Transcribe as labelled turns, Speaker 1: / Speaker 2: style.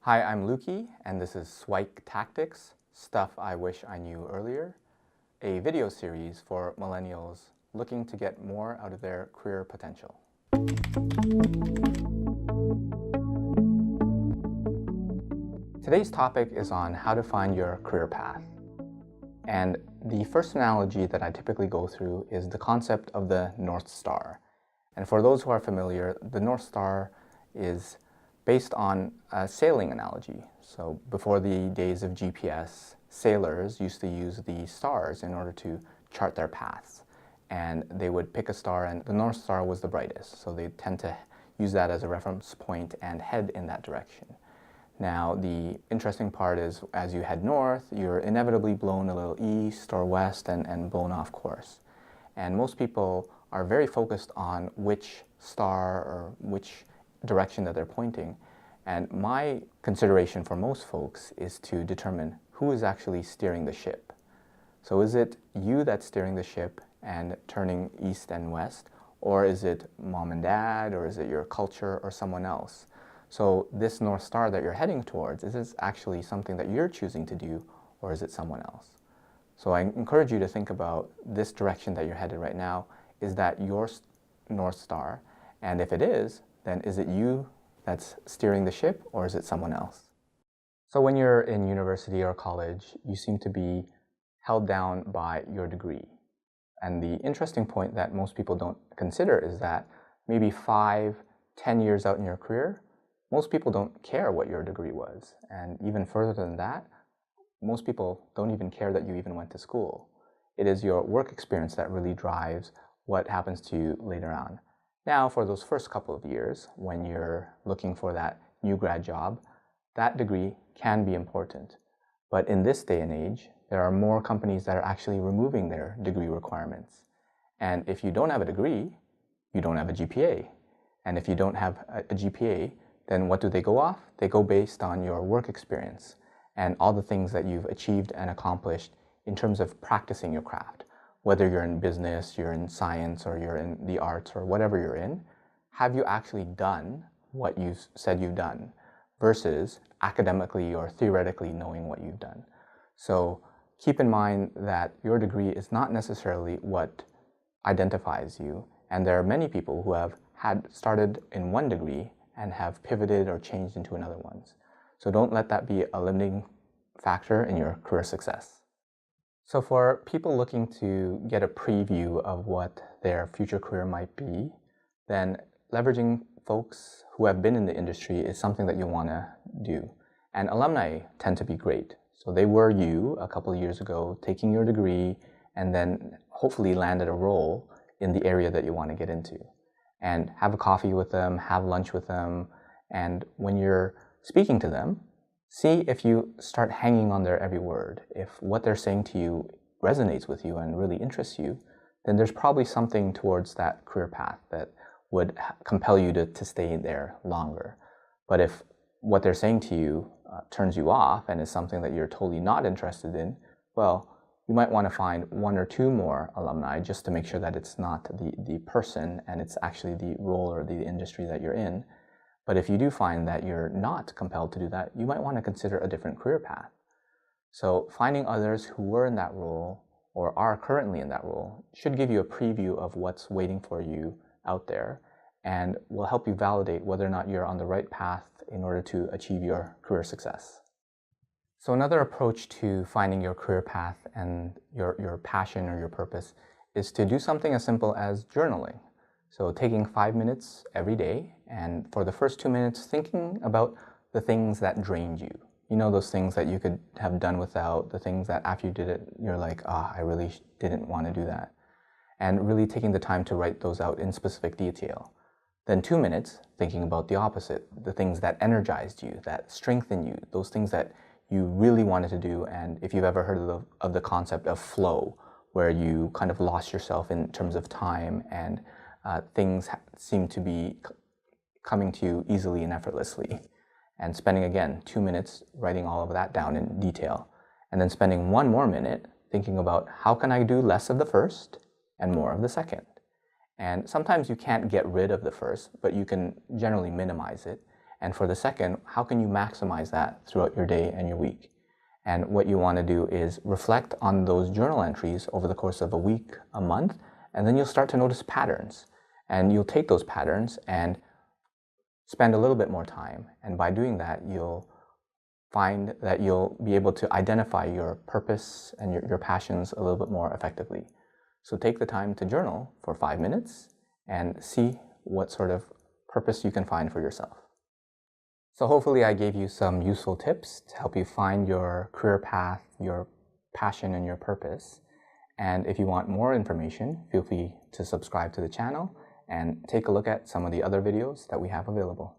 Speaker 1: Hi, I'm Lukey, and this is SIWIKE Tactics, Stuff I Wish I Knew Earlier, a video series for millennials looking to get more out of their career potential. Today's topic is on how to find your career path. And the first analogy that I typically go through is the concept of the North Star. And for those who are familiar, the North Star is based on a sailing analogy. So before the days of GPS, sailors used to use the stars in order to chart their paths. And they would pick a star, and the North Star was the brightest. So they tend to use that as a reference point and head in that direction. Now, the interesting part is as you head north, you're inevitably blown a little east or west and blown off course. And most people are very focused on which star or which direction that they're pointing. And my consideration for most folks is to determine who is actually steering the ship. So is it you that's steering the ship and turning east and west, or is it mom and dad, or is it your culture or someone else? So this North Star that you're heading towards, is this actually something that you're choosing to do, or is it someone else? So I encourage you to think about this direction that you're headed right now. Is that your North Star? And if it is, then is it you that's steering the ship, or is it someone else? So when you're in university or college, you seem to be held down by your degree. And the interesting point that most people don't consider is that maybe 5, 10 years out in your career, most people don't care what your degree was. And even further than that, most people don't even care that you even went to school. It is your work experience that really drives what happens to you later on. Now, for those first couple of years, when you're looking for that new grad job, that degree can be important. But in this day and age, there are more companies that are actually removing their degree requirements. And if you don't have a degree, you don't have a GPA. And if you don't have a GPA, then what do they go off? They go based on your work experience and all the things that you've achieved and accomplished in terms of practicing your craft. Whether you're in business, you're in science, or you're in the arts, or whatever you're in, have you actually done what you said you've done versus academically or theoretically knowing what you've done? So keep in mind that your degree is not necessarily what identifies you, and there are many people who have had started in one degree and have pivoted or changed into another one. So don't let that be a limiting factor in your career success. So for people looking to get a preview of what their future career might be, then leveraging folks who have been in the industry is something that you want to do. And alumni tend to be great. So they were you a couple of years ago, taking your degree, and then hopefully landed a role in the area that you want to get into. And have a coffee with them, have lunch with them, and when you're speaking to them, see if you start hanging on their every word. If what they're saying to you resonates with you and really interests you, then there's probably something towards that career path that would compel you to stay there longer. But if what they're saying to you turns you off and is something that you're totally not interested in, well, you might want to find 1 or 2 more alumni just to make sure that it's not the person and it's actually the role or the industry that you're in. But if you do find that you're not compelled to do that, you might want to consider a different career path. So finding others who were in that role or are currently in that role should give you a preview of what's waiting for you out there and will help you validate whether or not you're on the right path in order to achieve your career success. So another approach to finding your career path and your passion or your purpose is to do something as simple as journaling. So taking 5 minutes every day, and for the first 2 minutes, thinking about the things that drained you. You know, those things that you could have done without, the things that after you did it, you're like, I really didn't want to do that. And really taking the time to write those out in specific detail. Then 2 minutes, thinking about the opposite, the things that energized you, that strengthened you, those things that you really wanted to do. And if you've ever heard of the concept of flow, where you kind of lost yourself in terms of time and things seem to be coming to you easily and effortlessly. And spending, again, 2 minutes writing all of that down in detail. And then spending 1 more minute thinking about how can I do less of the first and more of the second. And sometimes you can't get rid of the first, but you can generally minimize it. And for the second, how can you maximize that throughout your day and your week? And what you want to do is reflect on those journal entries over the course of a week, a month, and then you'll start to notice patterns. And you'll take those patterns and spend a little bit more time. And by doing that, you'll find that you'll be able to identify your purpose and your passions a little bit more effectively. So take the time to journal for 5 minutes and see what sort of purpose you can find for yourself. So hopefully I gave you some useful tips to help you find your career path, your passion, and your purpose. And if you want more information, feel free to subscribe to the channel and take a look at some of the other videos that we have available.